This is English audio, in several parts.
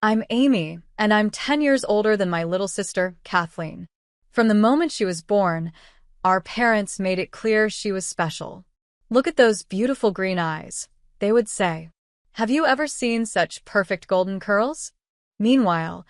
I'm Amy, and I'm 10 years older than my little sister, Kathleen. From the moment she was born, our parents made it clear she was special. Look at those beautiful green eyes, they would say. Have you ever seen such perfect golden curls? Meanwhile,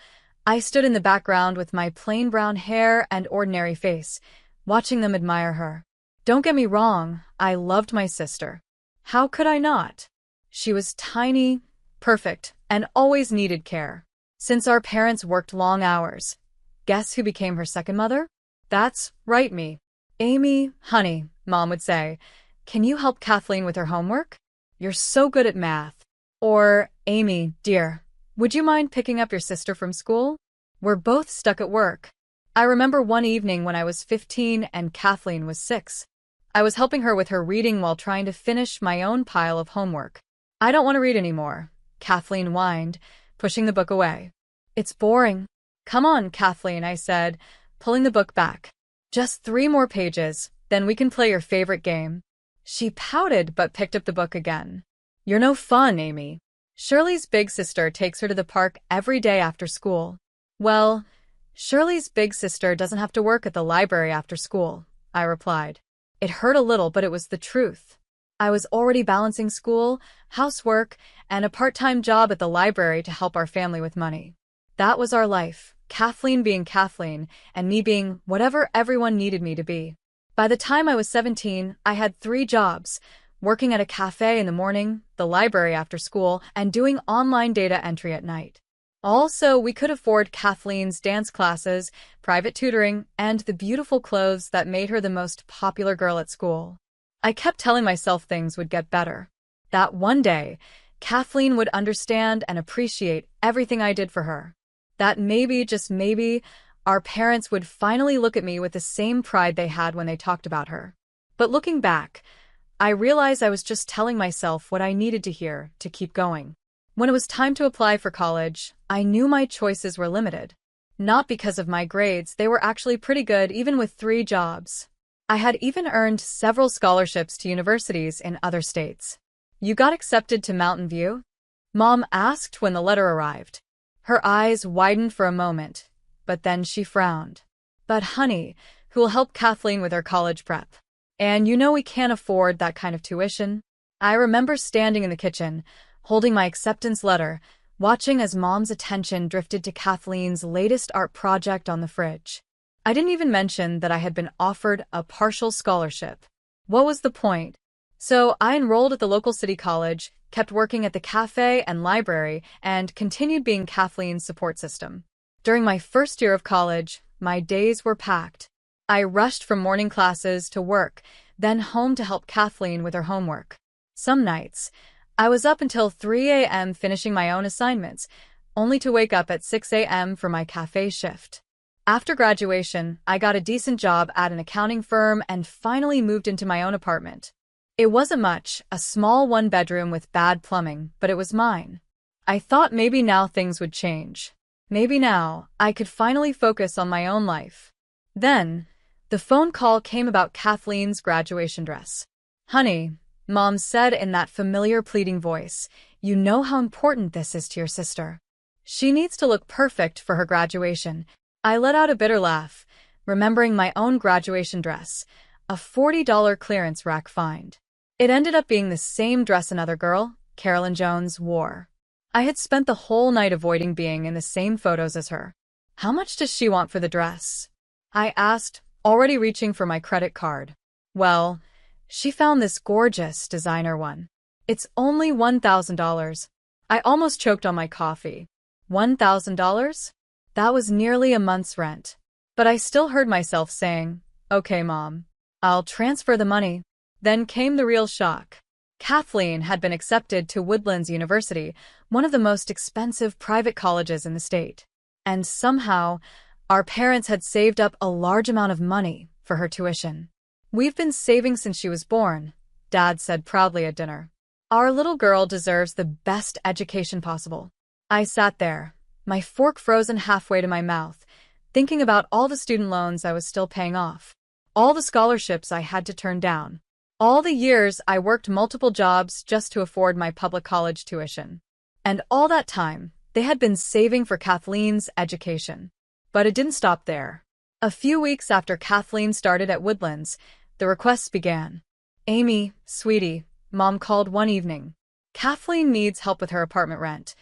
I stood in the background with my plain brown hair and ordinary face, watching them admire her. Don't get me wrong, I loved my sister. How could I not? She was tiny, perfect, and always needed care. Since our parents worked long hours, guess who became her second mother? That's right, me. Amy, honey, Mom would say, can you help Kathleen with her homework? You're so good at math. Or, Amy, dear, would you mind picking up your sister from school? We're both stuck at work. I remember one evening when I was 15 and Kathleen was 6. I was helping her with her reading while trying to finish my own pile of homework. I don't want to read anymore, Kathleen whined, pushing the book away. It's boring. Come on, Kathleen, I said, pulling the book back. Just 3 more pages, then we can play your favorite game. She pouted but picked up the book again. You're no fun, Amy. Shirley's big sister takes her to the park every day after school. Well, Shirley's big sister doesn't have to work at the library after school, I replied. It hurt a little, but it was the truth. I was already balancing school, housework, and a part-time job at the library to help our family with money. That was our life, Kathleen being Kathleen, and me being whatever everyone needed me to be. By the time I was 17, I had 3 jobs, working at a cafe in the morning, the library after school, and doing online data entry at night. Also, we could afford Kathleen's dance classes, private tutoring, and the beautiful clothes that made her the most popular girl at school. I kept telling myself things would get better. That one day, Kathleen would understand and appreciate everything I did for her. That maybe, just maybe, our parents would finally look at me with the same pride they had when they talked about her. But looking back, I realized I was just telling myself what I needed to hear to keep going. When it was time to apply for college, I knew my choices were limited. Not because of my grades, they were actually pretty good even with 3 jobs. I had even earned several scholarships to universities in other states. You got accepted to Mountain View? Mom asked when the letter arrived. Her eyes widened for a moment, but then she frowned. But honey, who will help Kathleen with her college prep? And you know we can't afford that kind of tuition. I remember standing in the kitchen, holding my acceptance letter, watching as Mom's attention drifted to Kathleen's latest art project on the fridge. I didn't even mention that I had been offered a partial scholarship. What was the point? So I enrolled at the local city college, kept working at the cafe and library, and continued being Kathleen's support system. During my first year of college, my days were packed. I rushed from morning classes to work, then home to help Kathleen with her homework. Some nights, I was up until 3 a.m. finishing my own assignments, only to wake up at 6 a.m. for my cafe shift. After graduation, I got a decent job at an accounting firm and finally moved into my own apartment. It wasn't much, a small 1-bedroom with bad plumbing, but it was mine. I thought maybe now things would change. Maybe now I could finally focus on my own life. Then, the phone call came about Kathleen's graduation dress. Honey, Mom said in that familiar pleading voice, you know how important this is to your sister. She needs to look perfect for her graduation. I let out a bitter laugh, remembering my own graduation dress, a $40 clearance rack find. It ended up being the same dress another girl, Carolyn Jones, wore. I had spent the whole night avoiding being in the same photos as her. How much does she want for the dress? I asked, already reaching for my credit card. Well, she found this gorgeous designer one. It's only $1,000. I almost choked on my coffee. $1,000? That was nearly a month's rent. But I still heard myself saying, okay, Mom, I'll transfer the money. Then came the real shock. Kathleen had been accepted to Woodlands University, one of the most expensive private colleges in the state. And somehow, our parents had saved up a large amount of money for her tuition. We've been saving since she was born, Dad said proudly at dinner. Our little girl deserves the best education possible. I sat there, my fork frozen halfway to my mouth, thinking about all the student loans I was still paying off, all the scholarships I had to turn down, all the years I worked multiple jobs just to afford my public college tuition. And all that time, They had been saving for Kathleen's education. But it didn't stop there. A few weeks after Kathleen started at Woodlands, the requests began. Amy, sweetie, Mom called one evening. Kathleen needs help with her apartment rent.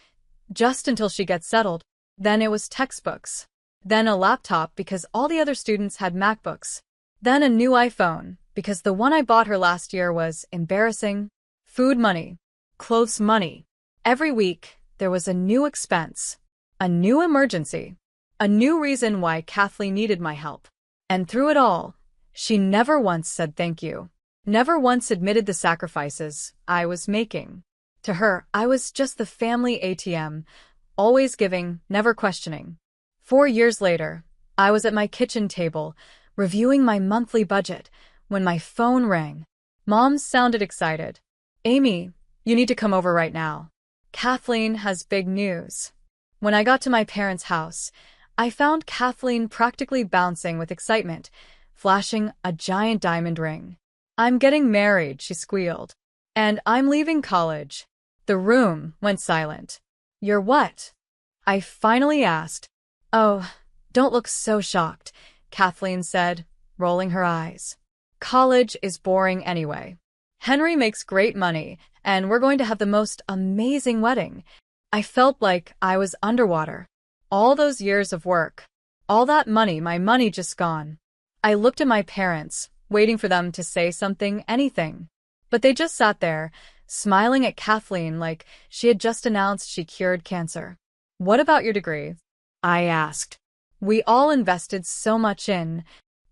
Just until she gets settled. Then it was textbooks. Then a laptop because all the other students had MacBooks. Then a new iPhone because the one I bought her last year was embarrassing. Food money. Clothes money. Every week, there was a new expense. A new emergency. A new reason why Kathleen needed my help. And through it all, she never once said thank you. Never once admitted the sacrifices I was making. To her, I was just the family ATM, always giving, never questioning. 4 years later, I was at my kitchen table, reviewing my monthly budget, when my phone rang. Mom sounded excited. Amy, you need to come over right now. Kathleen has big news. When I got to my parents' house, I found Kathleen practically bouncing with excitement, flashing a giant diamond ring. I'm getting married, she squealed. And I'm leaving college. The room went silent. You're what? I finally asked. Oh, don't look so shocked, Kathleen said, rolling her eyes. College is boring anyway. Henry makes great money, and we're going to have the most amazing wedding. I felt like I was underwater. All those years of work. All that money, my money just gone. I looked at my parents, waiting for them to say something, anything. But they just sat there, smiling at Kathleen like she had just announced she cured cancer. What about your degree? I asked. We all invested so much in.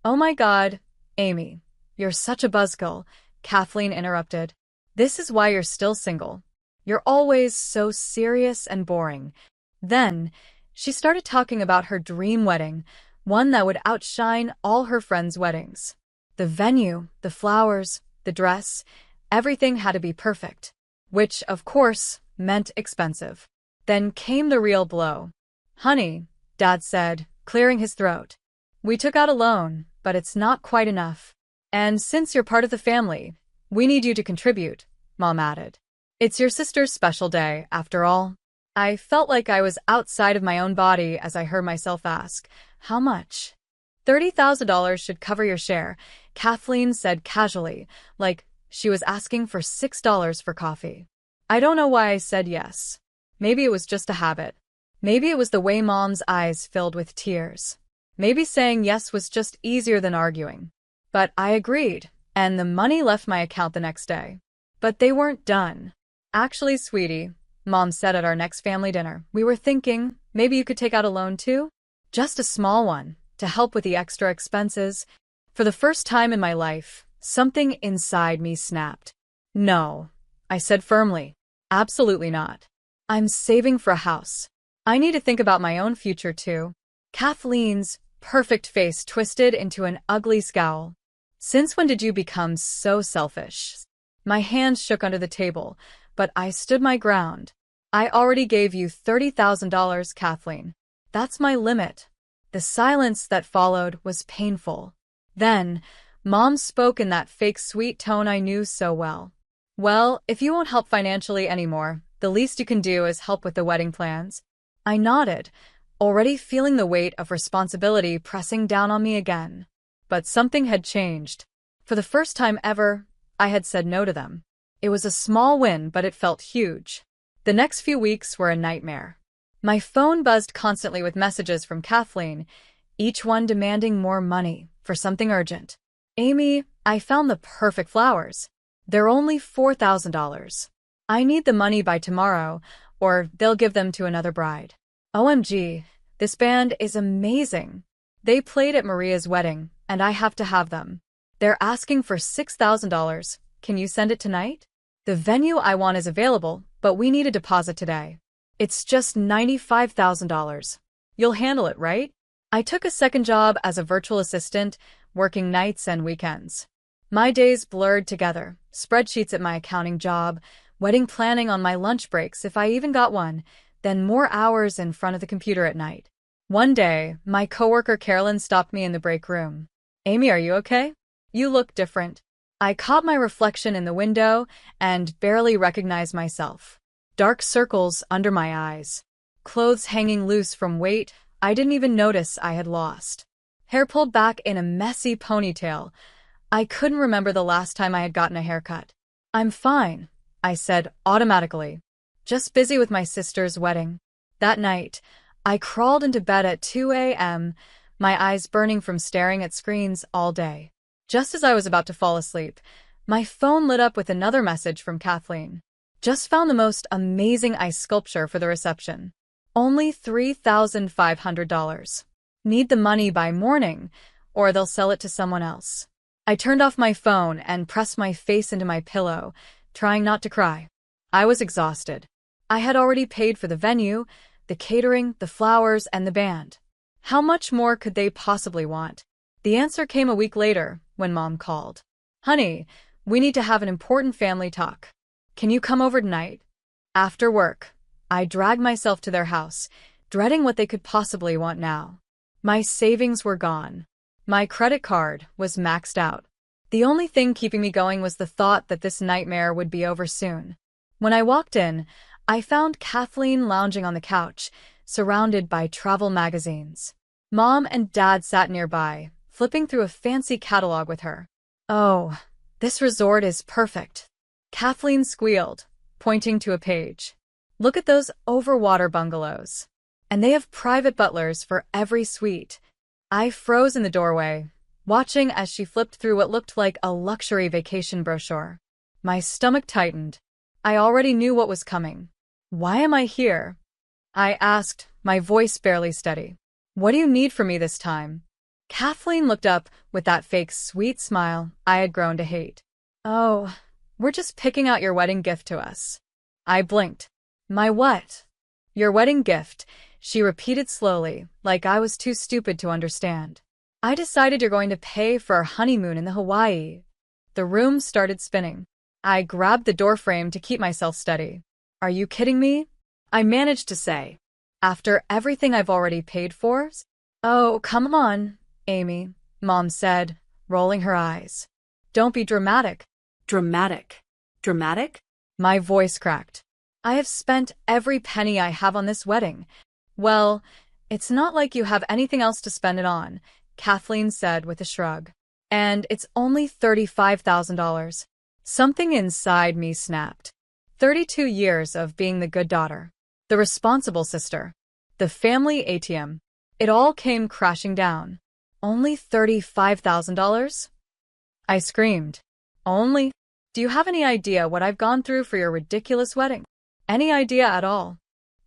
Oh my God, Amy, you're such a buzzkill, Kathleen interrupted. This is why you're still single. You're always so serious and boring. Then, she started talking about her dream wedding, one that would outshine all her friends' weddings. The venue, the flowers, the dress, everything had to be perfect, which, of course, meant expensive. Then came the real blow. Honey, Dad said, clearing his throat. We took out a loan, but it's not quite enough. And since you're part of the family, we need you to contribute, Mom added. It's your sister's special day, after all. I felt like I was outside of my own body as I heard myself ask, how much? $30,000 should cover your share, Kathleen said casually, like she was asking for $6 for coffee. I don't know why I said yes. Maybe it was just a habit. Maybe it was the way Mom's eyes filled with tears. Maybe saying yes was just easier than arguing. But I agreed, and the money left my account the next day. But they weren't done. Actually, sweetie, Mom said at our next family dinner, we were thinking maybe you could take out a loan too? Just a small one, to help with the extra expenses. For the first time in my life, something inside me snapped. No, I said firmly. Absolutely not. I'm saving for a house. I need to think about my own future too. Kathleen's perfect face twisted into an ugly scowl. Since when did you become so selfish? My hands shook under the table, but I stood my ground. I already gave you $30,000, Kathleen. That's my limit. The silence that followed was painful. Then, Mom spoke in that fake sweet tone I knew so well. Well, if you won't help financially anymore, the least you can do is help with the wedding plans. I nodded, already feeling the weight of responsibility pressing down on me again. But something had changed. For the first time ever, I had said no to them. It was a small win, but it felt huge. The next few weeks were a nightmare. My phone buzzed constantly with messages from Kathleen, each one demanding more money for something urgent. Amy, I found the perfect flowers. They're only $4,000. I need the money by tomorrow, or they'll give them to another bride. OMG, this band is amazing. They played at Maria's wedding, and I have to have them. They're asking for $6,000. Can you send it tonight? The venue I want is available, but we need a deposit today. It's just $95,000. You'll handle it, right? I took a second job as a virtual assistant, working nights and weekends. My days blurred together, spreadsheets at my accounting job, wedding planning on my lunch breaks if I even got one, then more hours in front of the computer at night. One day, my coworker Carolyn stopped me in the break room. Amy, are you okay? You look different. I caught my reflection in the window and barely recognized myself. Dark circles under my eyes. clothes hanging loose from weight I didn't even notice I had lost. Hair pulled back in a messy ponytail. I couldn't remember the last time I had gotten a haircut. I'm fine, I said automatically. Just busy with my sister's wedding. That night, I crawled into bed at 2 a.m., my eyes burning from staring at screens all day. Just as I was about to fall asleep, my phone lit up with another message from Kathleen. Just found the most amazing ice sculpture for the reception. Only $3,500. Need the money by morning, or they'll sell it to someone else. I turned off my phone and pressed my face into my pillow, trying not to cry. I was exhausted. I had already paid for the venue, the catering, the flowers, and the band. How much more could they possibly want? The answer came a week later, when Mom called. Honey, we need to have an important family talk. Can you come over tonight? After work, I dragged myself to their house, dreading what they could possibly want now. My savings were gone. My credit card was maxed out. The only thing keeping me going was the thought that this nightmare would be over soon. When I walked in, I found Kathleen lounging on the couch, surrounded by travel magazines. Mom and Dad sat nearby, flipping through a fancy catalog with her. Oh, this resort is perfect, Kathleen squealed, pointing to a page. Look at those overwater bungalows. And they have private butlers for every suite. I froze in the doorway, watching as she flipped through what looked like a luxury vacation brochure. My stomach tightened. I already knew what was coming. Why am I here? I asked, my voice barely steady. What do you need from me this time? Kathleen looked up with that fake sweet smile I had grown to hate. Oh, we're just picking out your wedding gift to us. I blinked. My what? Your wedding gift, she repeated slowly, like I was too stupid to understand. I decided you're going to pay for our honeymoon in the Hawaii. The room started spinning. I grabbed the doorframe to keep myself steady. Are you kidding me? I managed to say. After everything I've already paid for? Oh, come on, Amy, Mom said, rolling her eyes. Don't be dramatic. Dramatic? Dramatic? My voice cracked. I have spent every penny I have on this wedding. Well, it's not like you have anything else to spend it on, Kathleen said with a shrug. And it's only $35,000. Something inside me snapped. 32 years of being the good daughter, the responsible sister, the family ATM. It all came crashing down. Only $35,000? I screamed. Only? Do you have any idea what I've gone through for your ridiculous wedding? Any idea at all?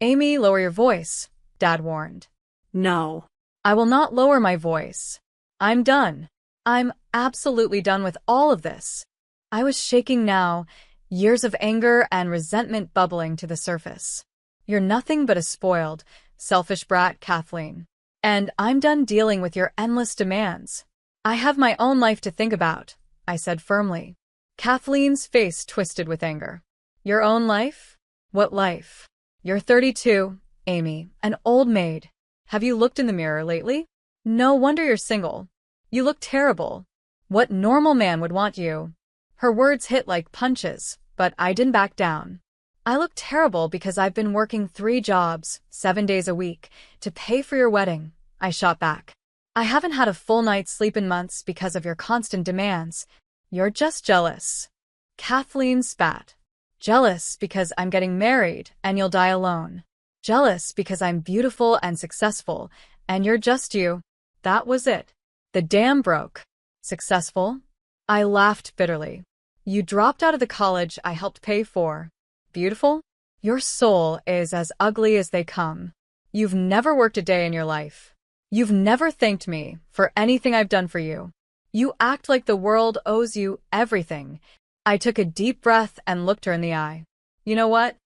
Amy, lower your voice, Dad warned. No. I will not lower my voice. I'm done. I'm absolutely done with all of this. I was shaking now, years of anger and resentment bubbling to the surface. You're nothing but a spoiled, selfish brat, Kathleen. And I'm done dealing with your endless demands. I have my own life to think about, I said firmly. Kathleen's face twisted with anger. Your own life? What life? You're 32, Amy, an old maid. Have you looked in the mirror lately? No wonder you're single. You look terrible. What normal man would want you? Her words hit like punches, but I didn't back down. I look terrible because I've been working 3 jobs, 7 days a week, to pay for your wedding, I shot back. I haven't had a full night's sleep in months because of your constant demands. You're just jealous. Kathleen spat. Jealous because I'm getting married and you'll die alone. Jealous because I'm beautiful and successful, and you're just you. That was it. The dam broke. Successful? I laughed bitterly. You dropped out of the college I helped pay for. Beautiful? Your soul is as ugly as they come. You've never worked a day in your life. You've never thanked me for anything I've done for you. You act like the world owes you everything. I took a deep breath and looked her in the eye. You know what?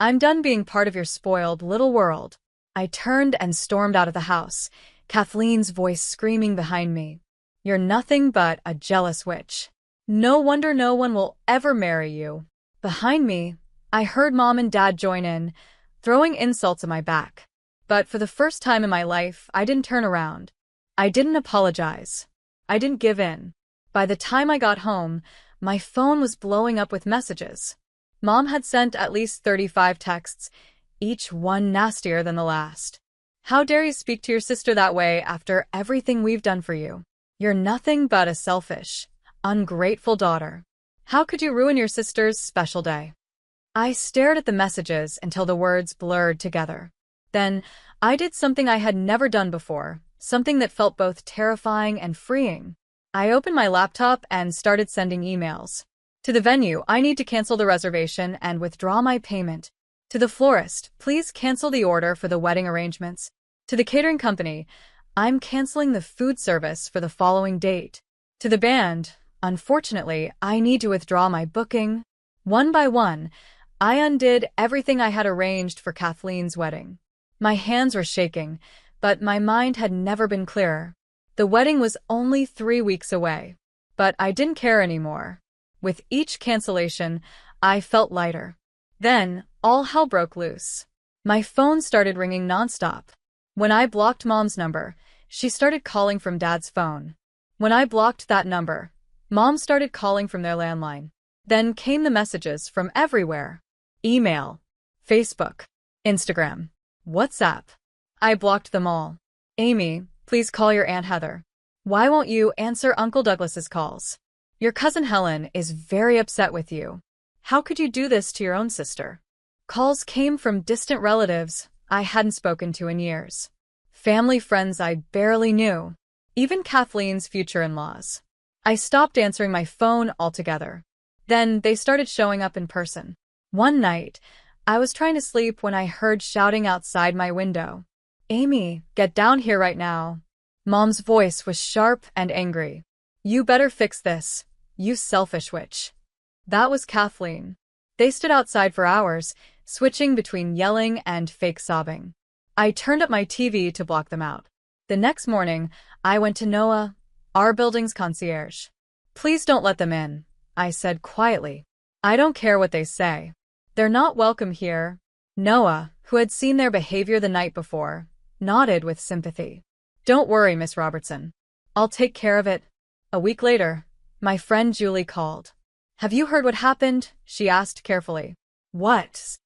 I'm done being part of your spoiled little world. I turned and stormed out of the house, Kathleen's voice screaming behind me. You're nothing but a jealous witch. No wonder no one will ever marry you. Behind me, I heard Mom and Dad join in, throwing insults at my back. But for the first time in my life, I didn't turn around. I didn't apologize. I didn't give in. By the time I got home, my phone was blowing up with messages. Mom had sent at least 35 texts, each one nastier than the last. How dare you speak to your sister that way after everything we've done for you? You're nothing but a selfish, ungrateful daughter. How could you ruin your sister's special day? I stared at the messages until the words blurred together. Then, I did something I had never done before, something that felt both terrifying and freeing. I opened my laptop and started sending emails. To the venue, I need to cancel the reservation and withdraw my payment. To the florist, please cancel the order for the wedding arrangements. To the catering company, I'm canceling the food service for the following date. To the band, unfortunately, I need to withdraw my booking. One by one, I undid everything I had arranged for Kathleen's wedding. My hands were shaking, but my mind had never been clearer. The wedding was only 3 weeks away, but I didn't care anymore. With each cancellation, I felt lighter. Then, all hell broke loose. My phone started ringing nonstop. When I blocked Mom's number, she started calling from Dad's phone. When I blocked that number, Mom started calling from their landline. Then came the messages from everywhere. Email, Facebook, Instagram, WhatsApp. I blocked them all. Amy, please call your Aunt Heather. Why won't you answer Uncle Douglas's calls? Your cousin Helen is very upset with you. How could you do this to your own sister? Calls came from distant relatives I hadn't spoken to in years. Family friends I barely knew. Even Kathleen's future in-laws. I stopped answering my phone altogether. Then they started showing up in person. One night, I was trying to sleep when I heard shouting outside my window. Amy, get down here right now. Mom's voice was sharp and angry. You better fix this, you selfish witch. That was Kathleen. They stood outside for hours, switching between yelling and fake sobbing. I turned up my TV to block them out. The next morning, I went to Noah, our building's concierge. Please don't let them in, I said quietly. I don't care what they say. They're not welcome here. Noah, who had seen their behavior the night before, nodded with sympathy. Don't worry, Miss Robertson. I'll take care of it. A week later, my friend Julie called. Have you heard what happened? She asked carefully. What?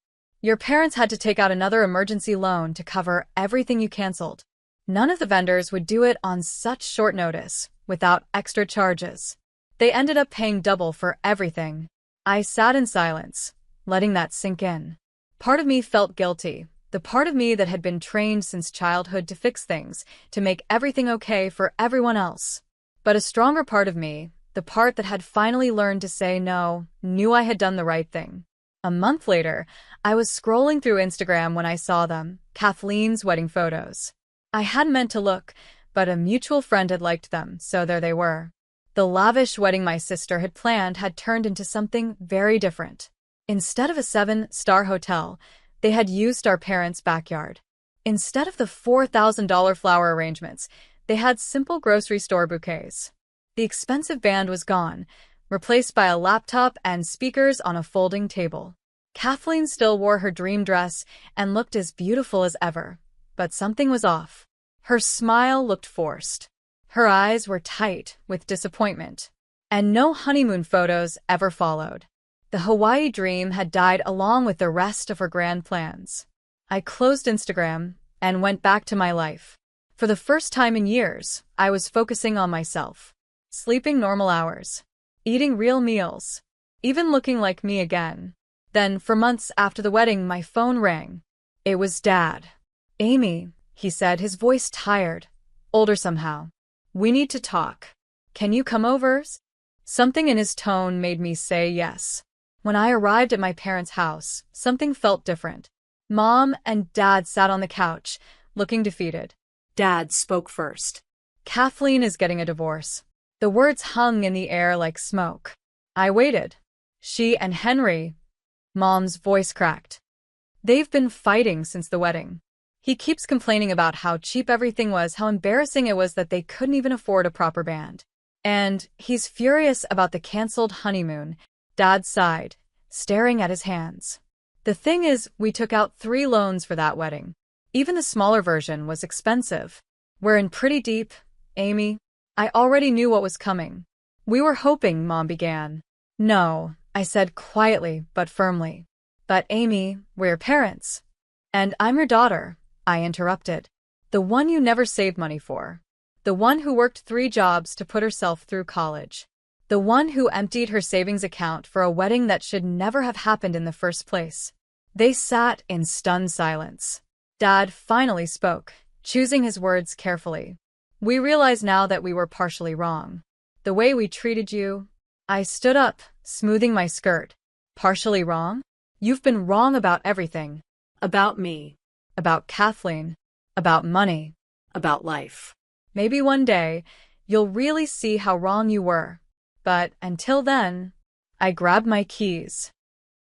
Your parents had to take out another emergency loan to cover everything you canceled. None of the vendors would do it on such short notice, without extra charges. They ended up paying double for everything. I sat in silence, letting that sink in. Part of me felt guilty, the part of me that had been trained since childhood to fix things, to make everything okay for everyone else. But a stronger part of me, the part that had finally learned to say no, knew I had done the right thing. A month later, I was scrolling through Instagram when I saw them, Kathleen's wedding photos. I hadn't meant to look, but a mutual friend had liked them, so there they were. The lavish wedding my sister had planned had turned into something very different. Instead of a 7-star hotel, they had used our parents' backyard. Instead of the $4,000 flower arrangements, they had simple grocery store bouquets. The expensive band was gone, replaced by a laptop and speakers on a folding table. Kathleen still wore her dream dress and looked as beautiful as ever, but something was off. Her smile looked forced. Her eyes were tight with disappointment. And no honeymoon photos ever followed. The Hawaii dream had died along with the rest of her grand plans. I closed Instagram and went back to my life. For the first time in years, I was focusing on myself. Sleeping normal hours. Eating real meals. Even looking like me again. Then, for months after the wedding, my phone rang. It was Dad. Amy, he said, his voice tired, older somehow. We need to talk. Can you come over? Something in his tone made me say yes. When I arrived at my parents' house, something felt different. Mom and Dad sat on the couch, looking defeated. Dad spoke first. Kathleen is getting a divorce. The words hung in the air like smoke. I waited. She and Henry. Mom's voice cracked. They've been fighting since the wedding. He keeps complaining about how cheap everything was, how embarrassing it was that they couldn't even afford a proper band. And he's furious about the canceled honeymoon. Dad sighed, staring at his hands. The thing is, we took out 3 loans for that wedding. Even the smaller version was expensive. We're in pretty deep, Amy. I already knew what was coming. We were hoping, Mom began. No, I said quietly but firmly. But Amy, we're your parents. And I'm your daughter, I interrupted. The one you never saved money for. The one who worked 3 jobs to put herself through college. The one who emptied her savings account for a wedding that should never have happened in the first place. They sat in stunned silence. Dad finally spoke, choosing his words carefully. We realize now that we were partially wrong. The way we treated you. I stood up, smoothing my skirt. Partially wrong? You've been wrong about everything. About me. About Kathleen. About money. About life. Maybe one day, you'll really see how wrong you were. But until then, I grabbed my keys.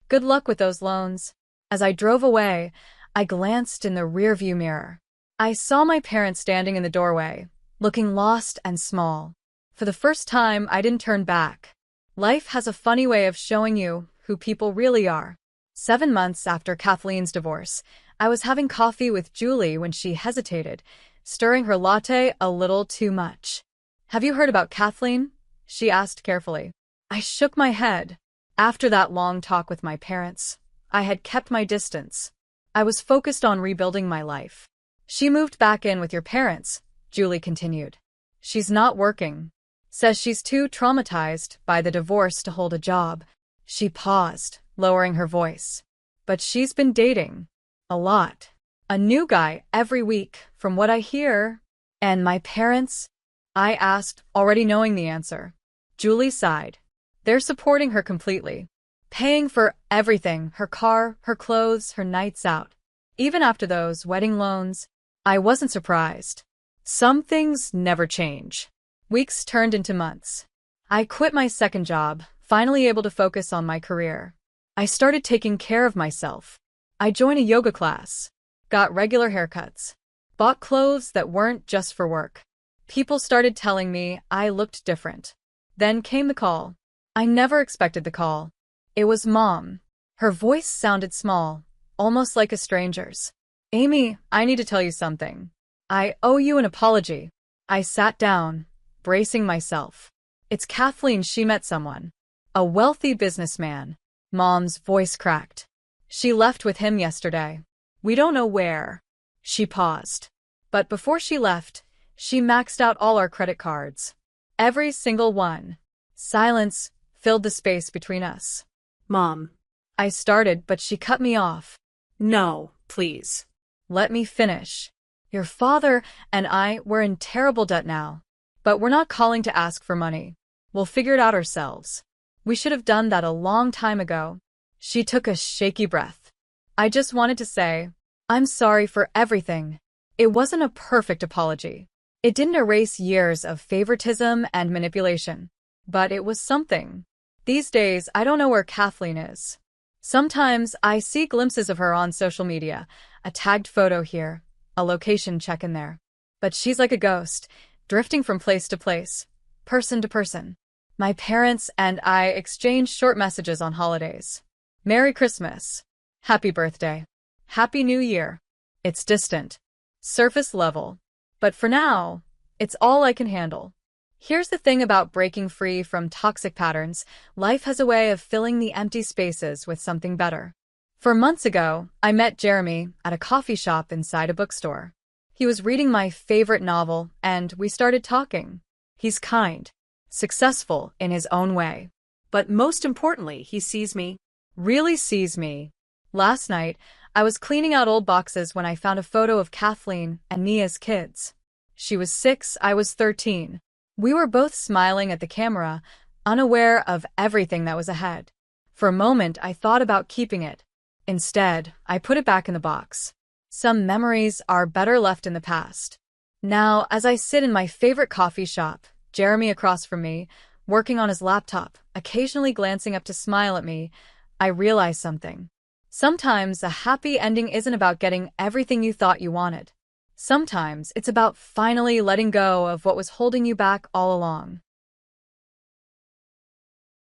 Good luck with those loans. As I drove away, I glanced in the rearview mirror. I saw my parents standing in the doorway, looking lost and small. For the first time, I didn't turn back. Life has a funny way of showing you who people really are. 7 months after Kathleen's divorce, I was having coffee with Julie when she hesitated, stirring her latte a little too much. Have you heard about Kathleen? She asked carefully. I shook my head. After that long talk with my parents, I had kept my distance. I was focused on rebuilding my life. She moved back in with your parents, Julie continued. She's not working. Says she's too traumatized by the divorce to hold a job. She paused, lowering her voice. But she's been dating. A lot. A new guy every week, from what I hear. And my parents? I asked, already knowing the answer. Julie sighed. They're supporting her completely. Paying for everything, her car, her clothes, her nights out. Even after those wedding loans, I wasn't surprised. Some things never change. Weeks turned into months. I quit my second job, finally able to focus on my career. I started taking care of myself. I joined a yoga class, got regular haircuts, bought clothes that weren't just for work. People started telling me I looked different. Then came the call. I never expected the call. It was Mom. Her voice sounded small, almost like a stranger's. Amy, I need to tell you something. I owe you an apology. I sat down, bracing myself. It's Kathleen. She met someone. A wealthy businessman. Mom's voice cracked. She left with him yesterday. We don't know where. She paused. But before she left, she maxed out all our credit cards. Every single one. Silence filled the space between us. Mom. I started, but she cut me off. No, please. Let me finish. Your father and I were in terrible debt now. But we're not calling to ask for money. We'll figure it out ourselves. We should have done that a long time ago. She took a shaky breath. I just wanted to say, I'm sorry for everything. It wasn't a perfect apology. It didn't erase years of favoritism and manipulation. But it was something. These days, I don't know where Kathleen is. Sometimes I see glimpses of her on social media, a tagged photo here, a location check in there. But she's like a ghost, drifting from place to place, person to person. My parents and I exchange short messages on holidays. Merry Christmas. Happy birthday. Happy New Year. It's distant. Surface level. But for now, it's all I can handle. Here's the thing about breaking free from toxic patterns. Life has a way of filling the empty spaces with something better. 4 months ago, I met Jeremy at a coffee shop inside a bookstore. He was reading my favorite novel, and we started talking. He's kind, successful in his own way. But most importantly, he sees me. Really sees me. Last night, I was cleaning out old boxes when I found a photo of Kathleen and me as kids. She was 6, I was 13. We were both smiling at the camera, unaware of everything that was ahead. For a moment, I thought about keeping it. Instead, I put it back in the box. Some memories are better left in the past. Now, as I sit in my favorite coffee shop, Jeremy across from me, working on his laptop, occasionally glancing up to smile at me, I realize something. Sometimes a happy ending isn't about getting everything you thought you wanted. Sometimes it's about finally letting go of what was holding you back all along.